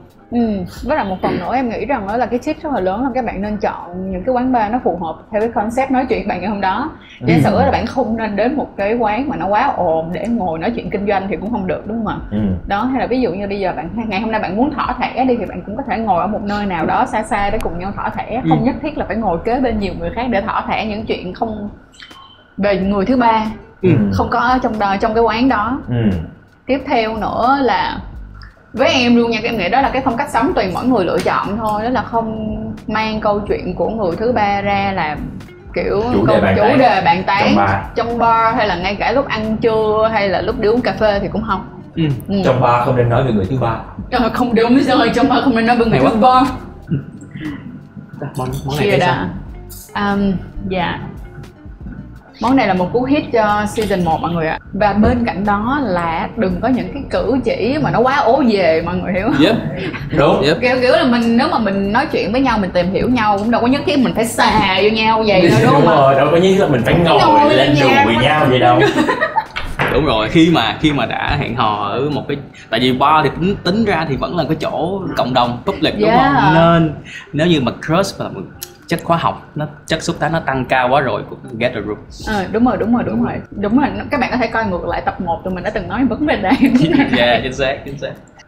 [SPEAKER 2] Với lại một phần nữa em nghĩ rằng đó là cái tip rất là lớn là các bạn nên chọn những cái quán bar nó phù hợp theo cái concept nói chuyện bạn ngày hôm đó. Giả sử là bạn không nên đến một cái quán mà nó quá ồn để ngồi nói chuyện kinh doanh thì cũng không được, đúng không ạ? Đó, hay là ví dụ như bây giờ ngày hôm nay bạn muốn thỏ thẻ đi thì bạn cũng có thể ngồi ở một nơi nào đó xa xa để cùng nhau thỏ thẻ, không nhất thiết là phải ngồi kế bên nhiều người khác để thỏ thẻ những chuyện không về người thứ ba, không có ở trong cái quán đó. Tiếp theo nữa là với em luôn nha, em nghĩ đó là cái phong cách sống tùy mỗi người lựa chọn thôi, đó là không mang câu chuyện của người thứ ba ra làm kiểu chủ đề bàn tán trong bar, hay là ngay cả lúc ăn trưa hay là lúc đi uống cà phê thì cũng không.
[SPEAKER 1] Trong bar không nên nói về người thứ ba.
[SPEAKER 2] Không đúng rồi, trong bar không nên nói về người thứ ba.
[SPEAKER 3] Món này cái sao?
[SPEAKER 2] Dạ. Món này là một cú hit cho season 1 mọi người ạ. Và bên cạnh đó là đừng có những cái cử chỉ mà nó quá ố về, mọi người hiểu không?
[SPEAKER 1] Đúng.
[SPEAKER 2] Kiểu là mình, nếu mà mình nói chuyện với nhau, mình tìm hiểu nhau cũng đâu có nhất thiết mình phải xà vô nhau vậy đâu, đúng không?
[SPEAKER 1] Đúng rồi, đâu có nhất là mình phải ngồi lên đùi nhau vậy đâu.
[SPEAKER 3] Đúng rồi, khi mà đã hẹn hò ở một cái, tại vì bar thì tính ra thì vẫn là cái chỗ cộng đồng public, đúng không? Nên nếu như mà crush và chất hóa học, chất xúc tác nó tăng cao quá rồi cũng get a room.
[SPEAKER 2] Đúng rồi. Các bạn có thể coi ngược lại tập 1 tụi mình đã từng nói vấn đề này.
[SPEAKER 3] Yeah, chính xác.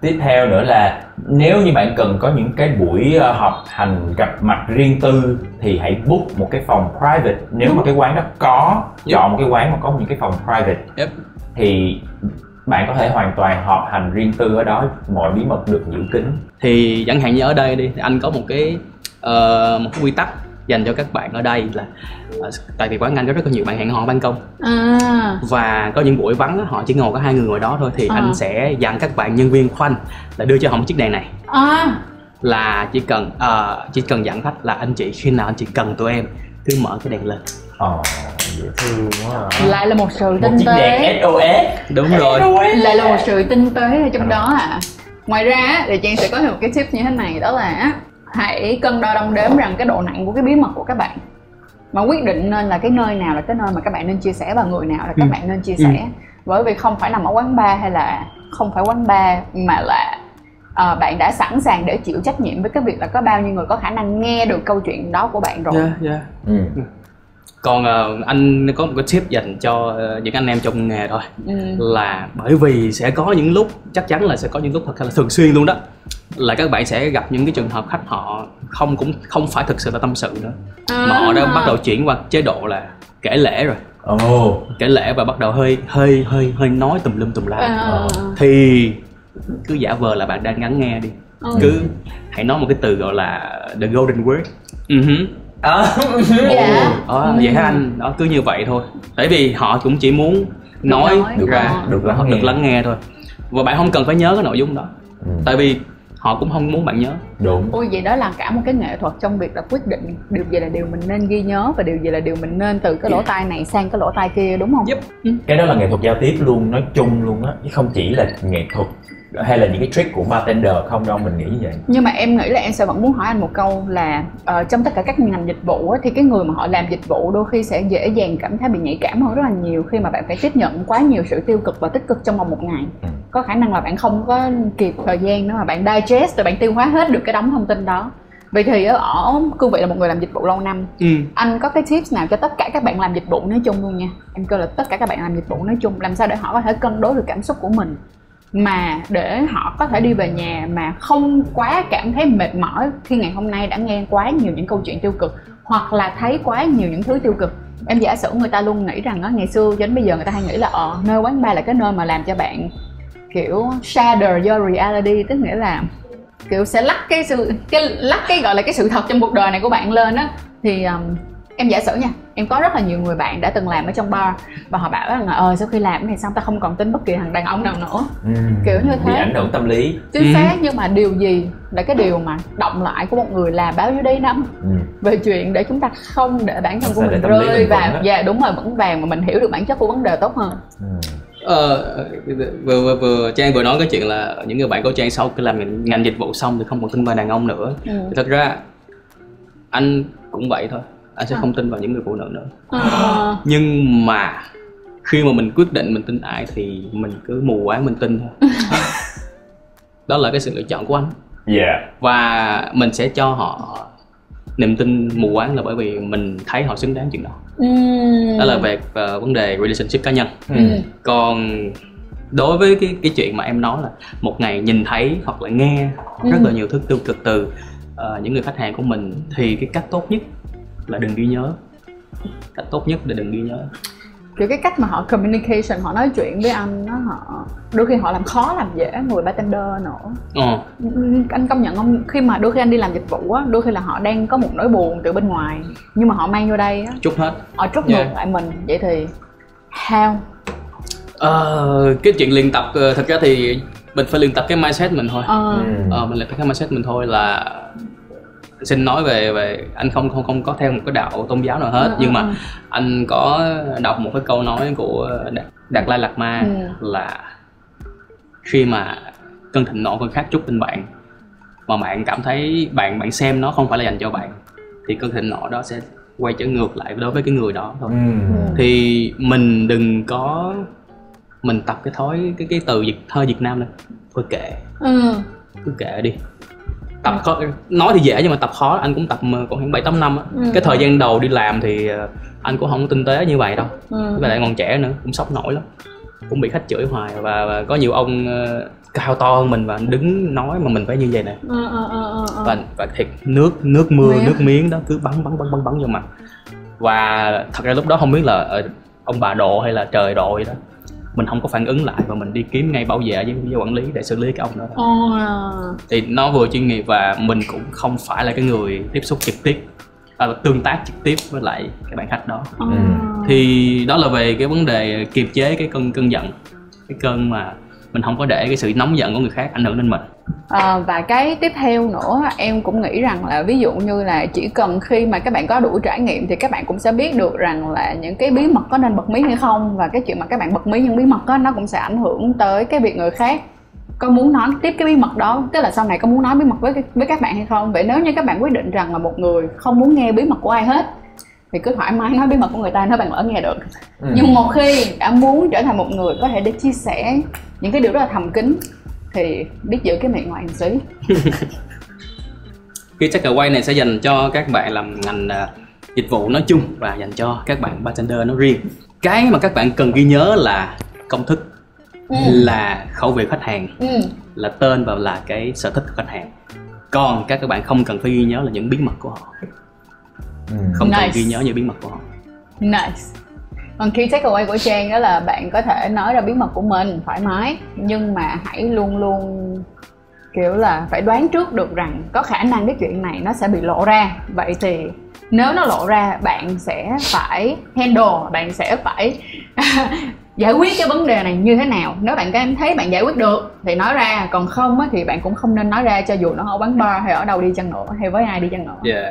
[SPEAKER 1] Tiếp theo nữa là nếu như bạn cần có những cái buổi họp hành gặp mặt riêng tư thì hãy book một cái phòng private. Nếu mà cái quán đó có chọn một cái quán mà có những cái phòng private thì bạn có thể hoàn toàn họp hành riêng tư ở đó, mọi bí mật được giữ kín. Thì
[SPEAKER 3] chẳng hạn như ở đây đi, thì anh có một cái quy tắc dành cho các bạn ở đây là tại vì quán anh có rất là nhiều bạn hẹn hò ban công, và có những buổi vắng họ chỉ ngồi có 2 người ngồi đó thôi, thì anh sẽ dặn các bạn nhân viên khoanh là đưa cho họ một chiếc đèn này, là chỉ cần dặn khách là anh chị khi nào anh chị cần tụi em cứ mở cái đèn lên.
[SPEAKER 1] Dễ thương quá à.
[SPEAKER 2] Lại là một sự tinh tế.
[SPEAKER 1] Một chiếc đèn SOS.
[SPEAKER 3] Đúng rồi.
[SPEAKER 2] Lại là một sự tinh tế ở trong đó ạ. Ngoài ra thì Trang sẽ có một cái tip như thế này, đó là hãy cân đo đong đếm rằng cái độ nặng của cái bí mật của các bạn, mà quyết định nên là cái nơi nào là cái nơi mà các bạn nên chia sẻ và người nào là các bạn nên chia sẻ. Bởi vì không phải nằm ở quán bar hay là không phải quán bar, mà là bạn đã sẵn sàng để chịu trách nhiệm với cái việc là có bao nhiêu người có khả năng nghe được câu chuyện đó của bạn rồi.
[SPEAKER 3] Còn anh có một cái tip dành cho những anh em trong nghề thôi, là bởi vì sẽ có những lúc, chắc chắn là sẽ có những lúc thật là thường xuyên luôn đó, là các bạn sẽ gặp những cái trường hợp khách họ không phải thực sự là tâm sự nữa, mà họ đã bắt đầu chuyển qua chế độ là kể lể rồi. Kể lể và bắt đầu hơi nói tùm lum tùm la. Thì cứ giả vờ là bạn đang lắng nghe đi. Cứ hãy nói một cái từ gọi là the golden word. Vậy hả anh? Đó, cứ như vậy thôi. Tại vì họ cũng chỉ muốn nói được lắng nghe thôi. Và bạn không cần phải nhớ cái nội dung đó. Tại vì họ cũng không muốn bạn nhớ.
[SPEAKER 1] Đúng.
[SPEAKER 2] Ôi vậy đó là cả một cái nghệ thuật trong việc là quyết định điều gì là điều mình nên ghi nhớ và điều gì là điều mình nên từ cái lỗ tai này sang cái lỗ tai kia, đúng không?
[SPEAKER 1] Cái đó là nghệ thuật giao tiếp luôn, nói chung luôn á, chứ không chỉ là nghệ thuật hay là những cái trick của bartender không đâu, mình nghĩ như vậy.
[SPEAKER 2] Nhưng mà em nghĩ là em sẽ vẫn muốn hỏi anh một câu là trong tất cả các ngành dịch vụ á, thì cái người mà họ làm dịch vụ đôi khi sẽ dễ dàng cảm thấy bị nhạy cảm hơn rất là nhiều khi mà bạn phải tiếp nhận quá nhiều sự tiêu cực và tích cực trong vòng một ngày. Có khả năng là bạn không có kịp thời gian nữa mà bạn digest rồi bạn tiêu hóa hết được cái đống thông tin đó. Vậy thì ở cương vị là một người làm dịch vụ lâu năm, anh có cái tips nào cho tất cả các bạn làm dịch vụ nói chung luôn nha, em kêu là tất cả các bạn làm dịch vụ nói chung, làm sao để họ có thể cân đối được cảm xúc của mình mà để họ có thể đi về nhà mà không quá cảm thấy mệt mỏi khi ngày hôm nay đã nghe quá nhiều những câu chuyện tiêu cực hoặc là thấy quá nhiều những thứ tiêu cực. Em giả sử người ta luôn nghĩ rằng ngày xưa cho đến bây giờ người ta hay nghĩ là nơi quán bar là cái nơi mà làm cho bạn kiểu shatter your reality, tức nghĩa là kiểu sẽ lắc cái gọi là cái sự thật trong cuộc đời này của bạn lên á. Thì em giả sử nha, em có rất là nhiều người bạn đã từng làm ở trong bar và họ bảo rằng sau khi làm cái này xong ta không còn tin bất kỳ thằng đàn ông nào nữa, kiểu như thế,
[SPEAKER 1] bị ảnh hưởng tâm lý.
[SPEAKER 2] Chính xác. Nhưng mà điều gì là cái điều mà động lại của một người làm bao nhiêu đây năm về chuyện để chúng ta không để bản thân của mình rơi vào đúng rồi vững vàng mà mình hiểu được bản chất của vấn đề tốt hơn.
[SPEAKER 3] Vừa Trang vừa nói cái chuyện là những người bạn của Trang sau khi làm ngành dịch vụ xong thì không còn tin vào đàn ông nữa. Thì thật ra anh cũng vậy thôi, anh sẽ không tin vào những người phụ nữ nữa. Nhưng mà khi mà mình quyết định mình tin ai thì mình cứ mù quáng mình tin thôi. Đó là cái sự lựa chọn của anh. Và mình sẽ cho họ niềm tin mù quáng là bởi vì mình thấy họ xứng đáng chuyện đó. Đó là về vấn đề relationship cá nhân. Còn đối với cái chuyện mà em nói là một ngày nhìn thấy hoặc là nghe rất là nhiều thứ tiêu cực từ những người khách hàng của mình thì cái cách tốt nhất là đừng ghi nhớ. Cách tốt nhất là đừng ghi nhớ.
[SPEAKER 2] Kiểu cái cách mà họ communication, họ nói chuyện với anh đó, họ đôi khi họ làm khó làm dễ người bartender nữa. Anh công nhận không, khi mà đôi khi anh đi làm dịch vụ á, đôi khi là họ đang có một nỗi buồn từ bên ngoài nhưng mà họ mang vô đây á,
[SPEAKER 3] trút hết,
[SPEAKER 2] họ trút ngược lại mình. Vậy thì how?
[SPEAKER 3] Cái chuyện luyện tập thật ra thì mình phải luyện tập cái mindset mình thôi. Mình luyện tập cái mindset mình thôi. Là xin nói về anh không có theo một cái đạo tôn giáo nào hết, nhưng mà anh có đọc một cái câu nói của Đạt Lai Lạt Ma là khi mà cơn thịnh nộ cơn khát trút bên bạn mà bạn cảm thấy bạn xem nó không phải là dành cho bạn thì cơn thịnh nộ đó sẽ quay trở ngược lại đối với cái người đó thôi. Thì mình đừng có mình tập cái thói cái từ thơ Việt Nam này thôi kệ, cứ kệ đi. Tập khó, nói thì dễ nhưng mà tập khó. Anh cũng tập còn khoảng 7-8 năm á. Cái thời gian đầu đi làm thì anh cũng không tinh tế như vậy đâu. Và lại còn trẻ nữa, cũng sốc nổi lắm, cũng bị khách chửi hoài và có nhiều ông cao to hơn mình và đứng nói mà mình phải như vậy nè. Và thiệt nước mưa nước miếng đó cứ bắn vô mặt. Và thật ra lúc đó không biết là ông bà độ hay là trời độ vậy đó, mình không có phản ứng lại và mình đi kiếm ngay bảo vệ với quản lý để xử lý cái ông đó. Thì nó vừa chuyên nghiệp và mình cũng không phải là cái người tiếp xúc trực tiếp tương tác trực tiếp với lại cái bạn khách đó. Thì đó là về cái vấn đề kiềm chế cái cơn giận, cái cơn mà mình không có để cái sự nóng giận của người khác ảnh hưởng đến mình.
[SPEAKER 2] Và cái tiếp theo nữa em cũng nghĩ rằng là ví dụ như là chỉ cần khi mà các bạn có đủ trải nghiệm thì các bạn cũng sẽ biết được rằng là những cái bí mật có nên bật mí hay không, và cái chuyện mà các bạn bật mí những bí mật đó, nó cũng sẽ ảnh hưởng tới cái việc người khác có muốn nói tiếp cái bí mật đó, tức là sau này có muốn nói bí mật với các bạn hay không. Vậy nếu như các bạn quyết định rằng là một người không muốn nghe bí mật của ai hết thì cứ thoải mái nói bí mật của người ta nếu bạn lỡ nghe được. Nhưng một khi đã muốn trở thành một người có thể để chia sẻ những cái điều rất là thầm kín thì biết giữ cái miệng ngoài một xí.
[SPEAKER 3] Cái takeaway này sẽ dành cho các bạn làm ngành dịch vụ nói chung và dành cho các bạn bartender nói riêng. Cái mà các bạn cần ghi nhớ là công thức, là khẩu vị khách hàng, là tên và là cái sở thích của khách hàng. Còn các bạn không cần phải ghi nhớ là những bí mật của họ. Không cần ghi nhớ những bí mật của họ.
[SPEAKER 2] Nice. Còn key takeaway của Trang đó là bạn có thể nói ra bí mật của mình thoải mái, nhưng mà hãy luôn luôn kiểu là phải đoán trước được rằng có khả năng cái chuyện này nó sẽ bị lộ ra. Vậy thì nếu nó lộ ra bạn sẽ phải handle, bạn sẽ phải giải quyết cái vấn đề này như thế nào. Nếu bạn cảm thấy bạn giải quyết được thì nói ra, còn không thì bạn cũng không nên nói ra, cho dù nó ở quán bar hay ở đâu đi chăng nữa, hay với ai đi chăng nữa.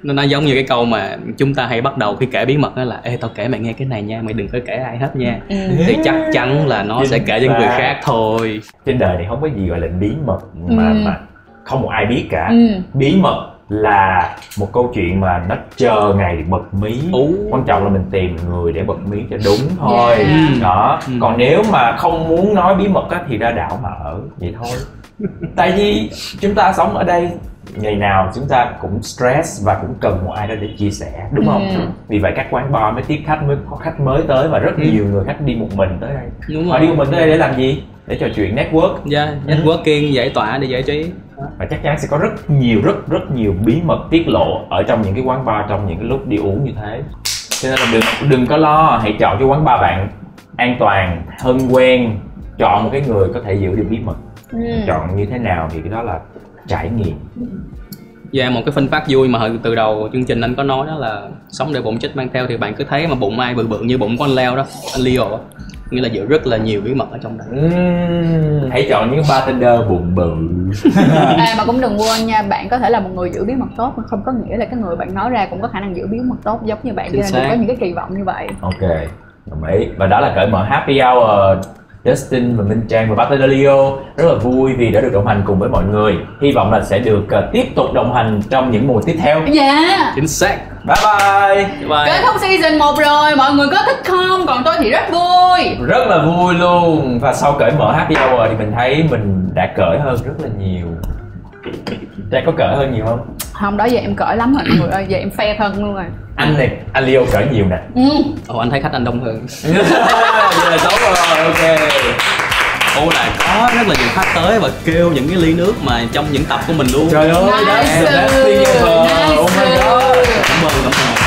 [SPEAKER 3] Nó giống như cái câu mà chúng ta hay bắt đầu khi kể bí mật đó là: ê, tao kể mày nghe cái này nha, mày đừng có kể ai hết nha. Thì chắc chắn là nó sẽ kể cho người khác thôi.
[SPEAKER 1] Trên đời này không có gì gọi là bí mật mà không một ai biết cả. Bí mật là một câu chuyện mà nó chờ ngày để bật mí. Quan trọng là mình tìm người để bật mí cho đúng thôi. Đó. Còn nếu mà không muốn nói bí mật á, thì ra đảo mà ở vậy thôi. Tại vì chúng ta sống ở đây, ngày nào chúng ta cũng stress và cũng cần một ai đó để chia sẻ, đúng không? Vì vậy các quán bar mới tiếp khách, mới có khách mới tới, và rất nhiều người khách đi một mình tới đây. Họ đi một mình tới đây để làm gì? Để trò chuyện, network.
[SPEAKER 3] Networking, giải tỏa, để giải trí.
[SPEAKER 1] Và chắc chắn sẽ có rất nhiều bí mật tiết lộ ở trong những cái quán bar, trong những cái lúc đi uống như thế. Cho nên là đừng có lo, hãy chọn cho quán bar bạn an toàn, thân quen, chọn một cái người có thể giữ được bí mật. Chọn như thế nào thì cái đó là trải nghiệm.
[SPEAKER 3] Một cái phân phát vui mà hồi từ đầu chương trình anh có nói đó là sống để bụng chết mang theo. Thì bạn cứ thấy mà bụng ai bự bự như bụng của anh Leo đó, anh Leo đó, nghĩa là giữ rất là nhiều bí mật ở trong đấy.
[SPEAKER 1] Hãy chọn những bartender bụng bự.
[SPEAKER 2] Mà cũng đừng quên nha, bạn có thể là một người giữ bí mật tốt, mà không có nghĩa là cái người bạn nói ra cũng có khả năng giữ bí mật tốt giống như bạn. Cho nên đừng có những cái kỳ vọng như vậy.
[SPEAKER 1] Ok, đồng ý. Và đó là cởi mở happy hour. Justin và Minh Trang và bartender Leo rất là vui vì đã được đồng hành cùng với mọi người. Hy vọng là sẽ được tiếp tục đồng hành trong những mùa tiếp theo.
[SPEAKER 3] Chính xác.
[SPEAKER 1] Bye bye.
[SPEAKER 2] Kết thúc season 1 rồi, mọi người có thích không? Còn tôi thì rất vui.
[SPEAKER 1] Rất là vui luôn. Và sau cởi mở happy hour thì mình thấy mình đã cởi hơn rất là nhiều. Trang có cởi hơn nhiều không?
[SPEAKER 2] Không, đó giờ em cởi lắm rồi mọi người ơi, giờ em phe thân luôn rồi.
[SPEAKER 1] Anh này, anh Leo cởi nhiều nè.
[SPEAKER 3] Anh thấy khách anh đông hơn.
[SPEAKER 1] Vậy là xấu rồi, ok.
[SPEAKER 3] Là có rất là nhiều khách tới và kêu những cái ly nước mà trong những tập của mình luôn.
[SPEAKER 1] Trời ơi, that's the best thing ever. Oh my god.
[SPEAKER 3] Cảm ơn.